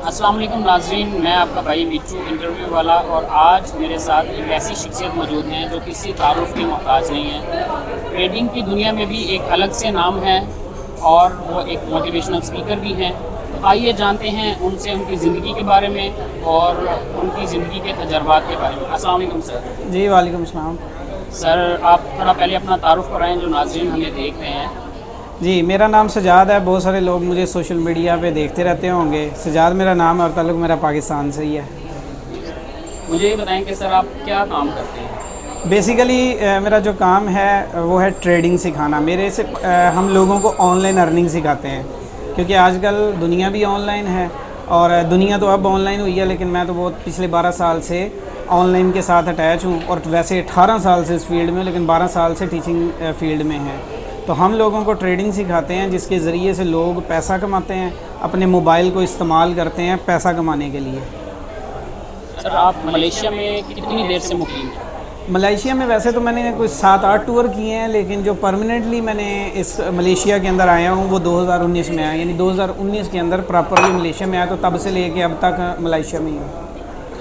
अस्सलाम वालेकुम नाज़रीन, मैं आपका भाई बिट्टू इंटरव्यू वाला। और आज मेरे साथ एक ऐसी शख्सियत मौजूद हैं जो किसी तारुफ के मोहताज नहीं है। ट्रेडिंग की दुनिया में भी एक अलग से नाम है और वो एक मोटिवेशनल स्पीकर भी हैं। तो आइए जानते हैं उनसे उनकी ज़िंदगी के बारे में और उनकी ज़िंदगी के तजर्बात के बारे में। अस्सलाम वालेकुम सर। जी वालेकुम सलाम। सर आप थोड़ा पहले अपना तारुफ कराएँ जो नाज़रीन हमें देख रहे हैं। जी मेरा नाम सजाद है। बहुत सारे लोग मुझे सोशल मीडिया पे देखते रहते होंगे। सजाद मेरा नाम है और ताल्लुक़ मेरा पाकिस्तान से ही है। मुझे ये बताएं कि सर आप क्या काम करते हैं? बेसिकली मेरा जो काम है वो है ट्रेडिंग सिखाना। मेरे से हम लोगों को ऑनलाइन अर्निंग सिखाते हैं, क्योंकि आजकल दुनिया भी ऑनलाइन है और दुनिया तो अब ऑनलाइन हुई है, लेकिन मैं तो बहुत पिछले 12 साल से ऑनलाइन के साथ अटैच हूँ। और वैसे 18 साल से इस फील्ड में, लेकिन 12 साल से टीचिंग फील्ड में है। तो हम लोगों को ट्रेडिंग सिखाते हैं जिसके ज़रिए से लोग पैसा कमाते हैं, अपने मोबाइल को इस्तेमाल करते हैं पैसा कमाने के लिए। सर आप मलेशिया में कितनी देर से मुकीम हैं? मलेशिया में वैसे तो मैंने कुछ 7-8 टूर किए हैं, लेकिन जो परमानेंटली मैंने इस मलेशिया के अंदर आया हूँ वो 2019 में आया। यानी 2019 के अंदर प्रॉपरली मलेशिया में आया, तो तब से लेके अब तक मलेशिया में ही हूँ।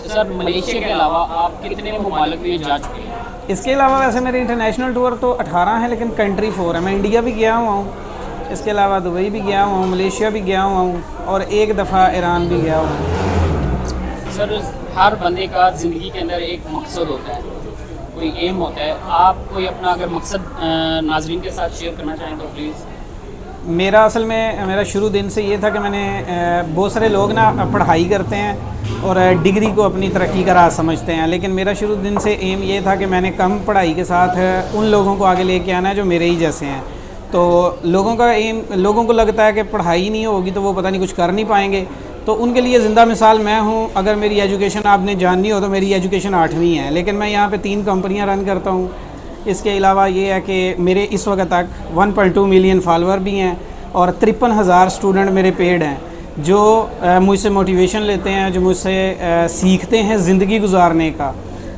सर मलेशिया के अलावा आप कितने ममालिक में जा चुके हैं? इसके अलावा वैसे मेरे इंटरनेशनल टूर तो 18 हैं, लेकिन कंट्री 4 है। मैं इंडिया भी गया हुआ हूँ, इसके अलावा दुबई भी गया हुआ हूँ, मलेशिया भी गया हुआ हूँ और एक दफ़ा ईरान भी गया हुआ हूँ। सर हर बंदे का ज़िंदगी के अंदर एक मकसद होता है, कोई एम होता है। आप कोई अपना अगर मकसद नाजरीन के साथ शेयर करना चाहें तो प्लीज़। मेरा असल में मेरा शुरू दिन से ये था कि मैंने बहुत सारे लोग ना पढ़ाई करते हैं और डिग्री को अपनी तरक्की का राह समझते हैं, लेकिन मेरा शुरू दिन से एम ये था कि मैंने कम पढ़ाई के साथ उन लोगों को आगे लेके आना है जो मेरे ही जैसे हैं। तो लोगों का एम, लोगों को लगता है कि पढ़ाई नहीं होगी तो वो पता नहीं कुछ कर नहीं पाएंगे। तो उनके लिए ज़िंदा मिसाल मैं हूँ। अगर मेरी एजुकेशन आपने जाननी हो तो मेरी एजुकेशन 8वीं है, लेकिन मैं यहाँ पे 3 कंपनियाँ रन करता हूँ। इसके अलावा ये है कि मेरे इस वक्त तक 1.2 मिलियन फॉलोअर भी हैं और 53,000 स्टूडेंट मेरे पेड हैं जो मुझसे मोटिवेशन लेते हैं, जो मुझसे सीखते हैं ज़िंदगी गुजारने का।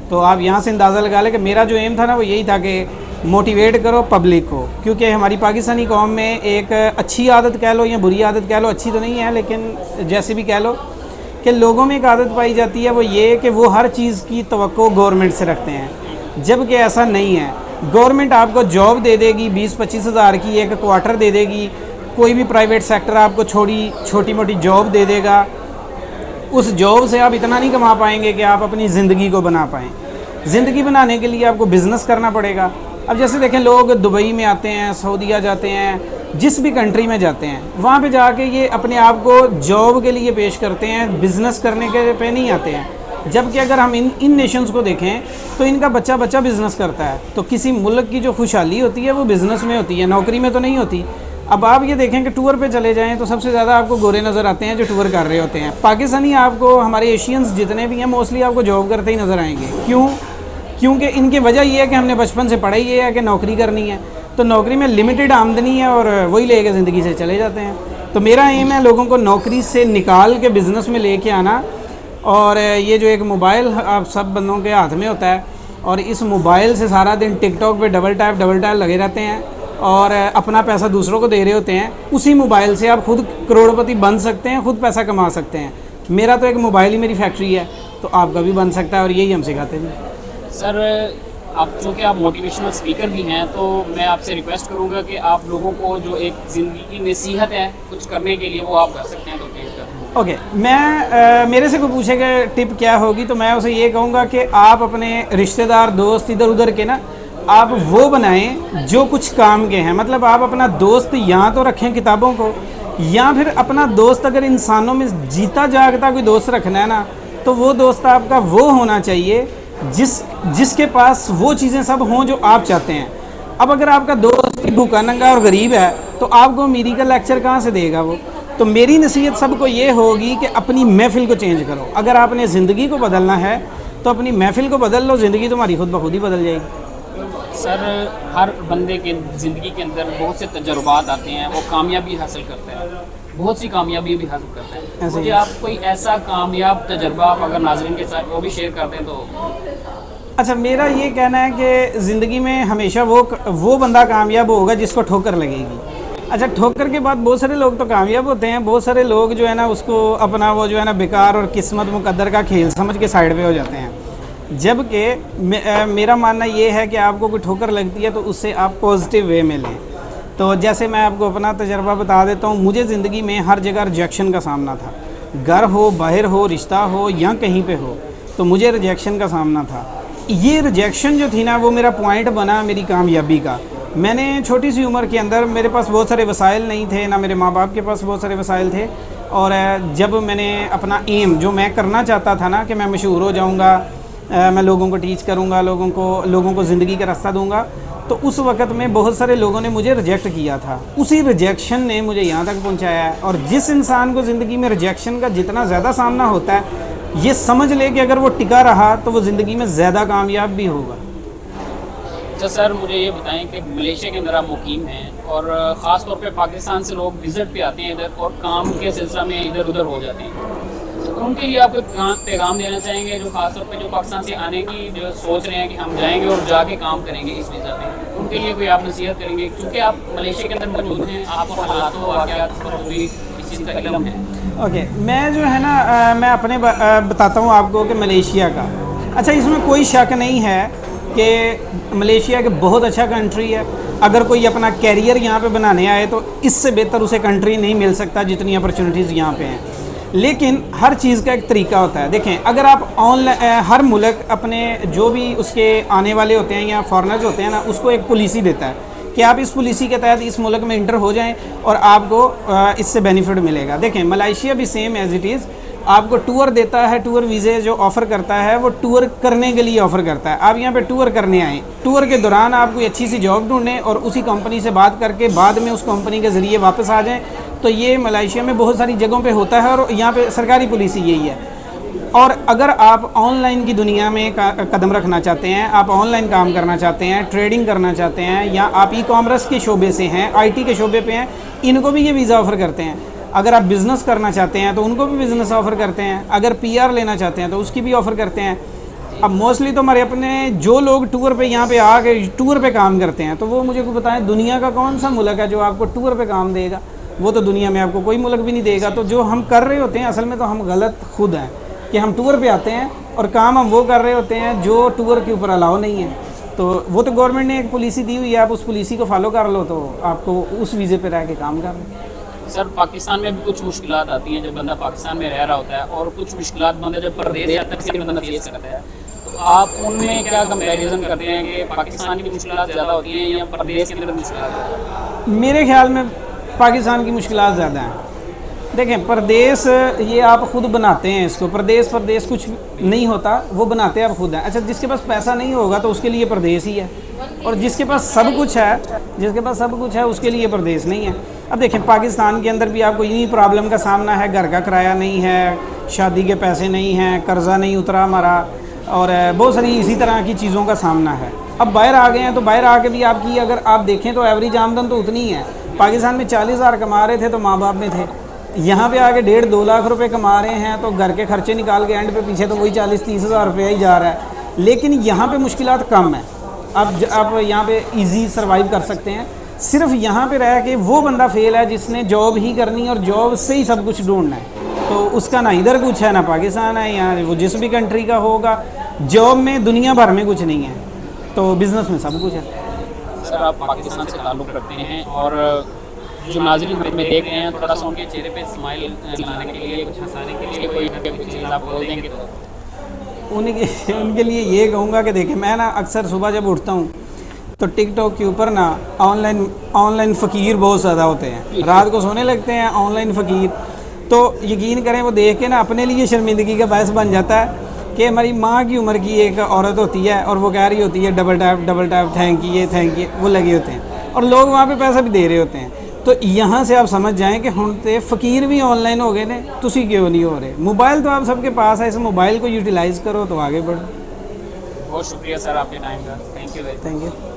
तो आप यहाँ से अंदाज़ा लगा लें कि मेरा जो एम था ना वो यही था कि मोटिवेट करो पब्लिक को, क्योंकि हमारी पाकिस्तानी कौम में एक अच्छी आदत कह लो या बुरी आदत कह लो, अच्छी तो नहीं है लेकिन जैसे भी कह लो, कि लोगों में एक आदत पाई जाती है, वो ये कि वो हर चीज़ की तवक्को गवर्नमेंट से रखते हैं, जबकि ऐसा नहीं है। गवर्नमेंट आपको जॉब दे देगी 20-25 हज़ार की, एक क्वार्टर दे देगी। कोई भी प्राइवेट सेक्टर आपको छोटी मोटी जॉब दे देगा। उस जॉब से आप इतना नहीं कमा पाएंगे कि आप अपनी ज़िंदगी को बना पाएँ। ज़िंदगी बनाने के लिए आपको बिज़नेस करना पड़ेगा। अब जैसे देखें, लोग दुबई में आते हैं, सऊदीया जाते हैं, जिस भी कंट्री में जाते हैं, वहाँ पे जाके ये अपने आप को जॉब के लिए पेश करते हैं, बिज़नेस करने के पे नहीं आते हैं। जबकि अगर हम इन नेशंस को देखें तो इनका बच्चा बच्चा बिज़नेस करता है। तो किसी मुल्क की जो खुशहाली होती है वो बिज़नेस में होती है, नौकरी में तो नहीं होती। अब आप ये देखें कि टूर पे चले जाएं तो सबसे ज़्यादा आपको गोरे नज़र आते हैं जो टूर कर रहे होते हैं। पाकिस्तानी आपको, हमारे एशियंस जितने भी हैं, मोस्टली आपको जॉब करते ही नज़र आएंगे। क्यों? क्योंकि इनकी वजह ये है कि हमने बचपन से पढ़ा ही ये है कि नौकरी करनी है, तो नौकरी में लिमिटेड आमदनी है और वही लेके ज़िंदगी से चले जाते हैं। तो मेरा एम है लोगों को नौकरी से निकाल के बिज़नेस में लेके आना। और ये जो एक मोबाइल आप सब बंदों के हाथ में होता है और इस मोबाइल से सारा दिन टिकटॉक पे डबल टैप लगे रहते हैं और अपना पैसा दूसरों को दे रहे होते हैं। उसी मोबाइल से आप खुद करोड़पति बन सकते हैं, खुद पैसा कमा सकते हैं। मेरा तो एक मोबाइल ही मेरी फैक्ट्री है, तो आपका भी बन सकता है और यही हम सिखाते हैं। सर आप चूँकि आप मोटिवेशनल स्पीकर भी हैं, तो मैं आपसे रिक्वेस्ट करूँगा कि आप लोगों को जो एक ज़िंदगी की नसीहत है कुछ करने के लिए वो आप कर सकते हैं तो प्लीज़ करें। ओके, मैं मेरे से कोई पूछेगा टिप क्या होगी तो मैं उसे ये कहूँगा कि आप अपने रिश्तेदार दोस्त इधर उधर के ना आप वो बनाएं जो कुछ काम के हैं। मतलब आप अपना दोस्त यहाँ तो रखें किताबों को, या फिर अपना दोस्त अगर इंसानों में जीता जागता कोई दोस्त रखना है ना, तो वो दोस्त आपका वो होना चाहिए जिसके पास वो चीज़ें सब हों जो आप चाहते हैं। अब अगर आपका दोस्त भूखा नंगा और गरीब है तो आपको अमीरी का लेक्चर कहाँ से देगा वो। तो मेरी नसीहत सबको ये होगी कि अपनी महफिल को चेंज करो। अगर आपने ज़िंदगी को बदलना है तो अपनी महफिल को बदल लो, ज़िंदगी तुम्हारी खुद ब खुद ही बदल जाएगी। सर हर बंदे के ज़िंदगी के अंदर बहुत से तजुर्बात आते हैं, वो कामयाबी हासिल करता है, बहुत सी कामयाबी भी हासिल करता है। मुझे आप कोई ऐसा कामयाब तजुर्बा आप अगर नाज़रीन के साथ वो भी शेयर कर दें तो। अच्छा, मेरा ये कहना है कि ज़िंदगी में हमेशा वो बंदा कामयाब होगा जिसको ठोकर लगेगी। अच्छा, ठोकर के बाद बहुत सारे लोग तो कामयाब होते हैं, बहुत सारे लोग जो है ना उसको अपना वो जो है ना बेकार और किस्मत मुकद्दर का खेल समझ के साइड पे हो जाते हैं। जबकि मेरा मानना ये है कि आपको कोई ठोकर लगती है तो उससे आप पॉजिटिव वे में लें। तो जैसे मैं आपको अपना तजर्बा बता देता हूँ, मुझे ज़िंदगी में हर जगह रिजेक्शन का सामना था, घर हो, बाहर हो, रिश्ता हो या कहीं पे हो, तो मुझे रिजेक्शन का सामना था। ये रिजेक्शन जो थी ना वो मेरा पॉइंट बना मेरी कामयाबी का। मैंने छोटी सी उम्र के अंदर, मेरे पास बहुत सारे वसाइल नहीं थे, ना मेरे माँ बाप के पास बहुत सारे वसाइल थे, और जब मैंने अपना एम जो मैं करना चाहता था ना कि मैं मशहूर हो जाऊँगा, मैं लोगों को टीच करूँगा, लोगों को ज़िंदगी का रास्ता दूँगा, तो उस वक़्त में बहुत सारे लोगों ने मुझे रिजेक्ट किया था। उसी रिजेक्शन ने मुझे यहाँ तक पहुँचाया है। और जिस इंसान को ज़िंदगी में रिजेक्शन का जितना ज़्यादा सामना होता है, ये समझ ले कि अगर वो टिका रहा तो वो ज़िंदगी में ज़्यादा कामयाब भी होगा। अच्छा सर, मुझे ये बताएं कि मलेशिया के अंदर आप मुकीम हैं और ख़ास तौर पे पाकिस्तान से लोग विज़िट पे आते हैं इधर और काम के सिलसिला में इधर उधर हो जाते हैं, तो उनके लिए आप पैगाम देना चाहेंगे जो ख़ास तौर पे जो पाकिस्तान से आने की जो सोच रहे हैं कि हम जाएंगे और जाके काम करेंगे इस वीज़ा में, उनके लिए कोई आप नसीहत करेंगे? क्योंकि आप मलेशिया के अंदर मौजूद हैं, आपको हालात वाक़यात पर भी इस चीज़ का इल्म है। ओके, मैं जो है ना मैं अपने बताता हूँ आपको कि मलेशिया का, अच्छा इसमें कोई शक नहीं है कि मलेशिया के बहुत अच्छा कंट्री है। अगर कोई अपना कैरियर यहाँ पे बनाने आए तो इससे बेहतर उसे कंट्री नहीं मिल सकता जितनी अपॉर्चुनिटीज़ यहाँ पे हैं। लेकिन हर चीज़ का एक तरीका होता है। देखें, अगर आप ऑनलाइन, हर मुल्क अपने जो भी उसके आने वाले होते हैं या फॉरेनर्स होते हैं ना, उसको एक पॉलिसी देता है कि आप इस पॉलिसी के तहत इस मुल्क में इंटर हो जाएं और आपको इससे बेनिफिट मिलेगा। देखें, मलेशिया भी सेम एज़ इट इज़ आपको टूर देता है, टूर वीज़े जो ऑफ़र करता है वो टूर करने के लिए ऑफ़र करता है। आप यहाँ पे टूर करने आएँ, टूर के दौरान आप कोई अच्छी सी जॉब ढूंढें और उसी कंपनी से बात करके बाद में उस कंपनी के ज़रिए वापस आ जाएँ। तो ये मलेशिया में बहुत सारी जगहों पे होता है और यहाँ पे सरकारी पॉलिसी यही है। और अगर आप ऑनलाइन की दुनिया में कदम रखना चाहते हैं, आप ऑनलाइन काम करना चाहते हैं, ट्रेडिंग करना चाहते हैं, या आप ई कॉमर्स के शोबे से हैं, आईटी के शोबे पे हैं, इनको भी ये वीज़ा ऑफ़र करते हैं। अगर आप बिज़नेस करना चाहते हैं तो उनको भी बिज़नेस ऑफ़र करते हैं। अगर पीआर लेना चाहते हैं तो उसकी भी ऑफ़र करते हैं। अब मोस्टली तो हमारे अपने जो लोग टूर पे यहाँ पे आके टूर पे काम करते हैं, तो वो मुझे को बताएं दुनिया का कौन सा मुल्क है जो आपको टूर पे काम देगा? वो तो दुनिया में आपको कोई मुल्क भी नहीं देगा। तो जो हम कर रहे होते हैं असल में तो हम गलत खुद हैं कि हम टूर पे आते हैं और काम हम वो कर रहे होते हैं जो टूर के ऊपर अलाउ नहीं है। तो वो तो गवर्नमेंट ने एक पॉलिसी दी हुई है, आप उस पॉलिसी को फॉलो कर लो तो आपको उस वीज़े पे रह के काम कर लो। सर, पाकिस्तान में भी कुछ मुश्किलात आती हैं जब बंदा पाकिस्तान में रह रहा होता है, और कुछ मुश्किलात बंदा जब परदेश जाता है बंदा फेस करता है, तो आप उनमें क्या कंपैरिजन करते हैं कि पाकिस्तान की मुश्किलात ज़्यादा होती हैं या परदेश के अंदर मुश्किलात? मेरे ख्याल में पाकिस्तान की मुश्किलात ज़्यादा हैं। देखें, प्रदेश ये आप ख़ुद बनाते हैं इसको, प्रदेश कुछ नहीं होता, वो बनाते हैं आप खुद हैं। अच्छा, जिसके पास पैसा नहीं होगा तो उसके लिए प्रदेश ही है, और जिसके पास सब कुछ है उसके लिए प्रदेश नहीं है। अब देखें, पाकिस्तान के अंदर भी आपको इन्हीं प्रॉब्लम का सामना है, घर का किराया नहीं है, शादी के पैसे नहीं हैं, कर्ज़ा नहीं उतरा हमारा, और बहुत सारी इसी तरह की चीज़ों का सामना है। अब बाहर आ गए हैं तो बाहर आके भी आपकी अगर आप देखें तो एवरेज आमदन तो उतनी ही है। पाकिस्तान में 40,000 कमा रहे थे तो माँ बाप में थे, यहाँ पे आके 1.5-2 लाख रुपए कमा रहे हैं तो घर के खर्चे निकाल के एंड पे पीछे तो वही 40-30 हज़ार रुपया ही जा रहा है। लेकिन यहाँ पे मुश्किलात कम है, आप यहाँ पे इजी सर्वाइव कर सकते हैं। सिर्फ यहाँ पे रह के वो बंदा फेल है जिसने जॉब ही करनी और जॉब से ही सब कुछ ढूंढना है, तो उसका ना इधर कुछ है ना पाकिस्तान है, यहाँ वो जिस भी कंट्री का होगा। जॉब में दुनिया भर में कुछ नहीं है, तो बिज़नेस में सब कुछ है। सर, आप पाकिस्तान से ताल्लुक़ रखते हैं और जो नाज़रीन में देख रहे हैं, थोड़ा सा उनके चेहरे पे स्माइल लाने के लिए, कुछ हंसाने के लिए कोई चीज़ आप बोल देंगे तो? उनके लिए ये कहूँगा कि देखिए, मैं ना अक्सर सुबह जब उठता हूँ तो टिकटॉक के ऊपर ना ऑनलाइन फ़कीर बहुत ज़्यादा होते हैं, रात को सोने लगते हैं ऑनलाइन फ़कीर। तो यकीन करें वो देख के ना अपने लिए शर्मिंदगी का बायस बन जाता है कि हमारी माँ की उम्र की एक औरत होती है और वो कह रही होती है डबल टैप थैंक यू, वो लगे होते हैं और लोग वहाँ पे पैसा भी दे रहे होते हैं। तो यहाँ से आप समझ जाएं कि हुण ते फ़कीर भी ऑनलाइन हो गए ने, तुसी क्यों नहीं हो रहे? मोबाइल तो आप सबके पास है, इस मोबाइल को यूटिलाइज़ करो तो आगे बढ़ो। बहुत शुक्रिया सर आपके टाइम का, थैंक यू।